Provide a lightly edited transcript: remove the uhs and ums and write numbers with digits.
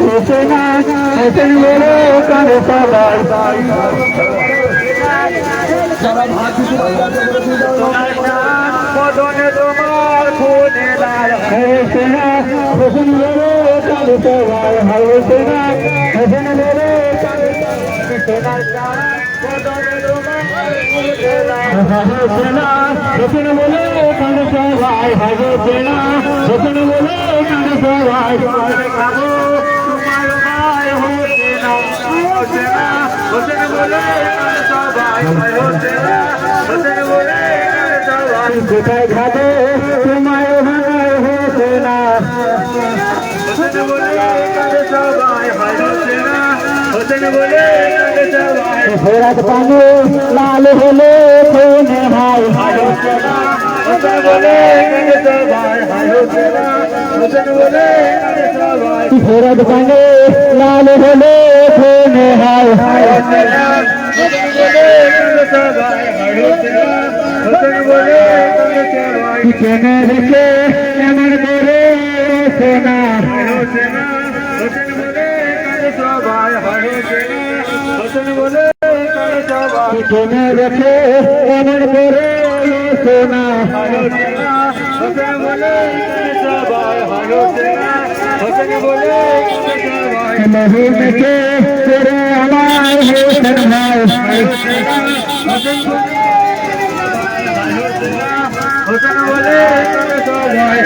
হোসেনা হোসেন বলে কানে সবাই বদনে তোমার খুনে লাল হোসেনা হোসেন বলে কানে সবাই হোসেনা হোসেন বলে সোনার বদনে তোমার খুনে লাল হোসেনা হোসেন বলে কানে সবাই হোসেনা হোসেন বলে কানে সবাই খাবো তোমার ভাই হোসেনা হোসেনা হোসেন বলে কানে সবাই হোসেনা হোসেন বলে কানে সবাই কোথায় খাবো তোমার ভাই হোসেনা হোসেন বলে কানে সবাই হোসেনা হোসেন বলে কানে সবাই ফেরাত পানি লাল হলে কোনে ভাই হোসেনা হোসেন বলে কানে সবাই হোসেনা হোসেন বলে কানে সবাই ফেরাত পানি লাল হলে কোনে ভাই হোসেনা হোসেন বলে কানে সবাই হোসেনা হোসেন বলে কানে সবাই কেনে রেখে এমন করে হোসেনা হোসেনা হোসেন বলে কানে সবাই হোসেনা হোসেন বলে কানে সবাই কেনে রেখে এমন করে হোসেনা হোসেনা হোসেন বলে কানে সবাই হোসেনা হোসেন বলে কানে সবাই লহু মেখে করে আমার হোসেন ভাই হোসেনা হোসেন বলে হোসেন বলে কানে সবাই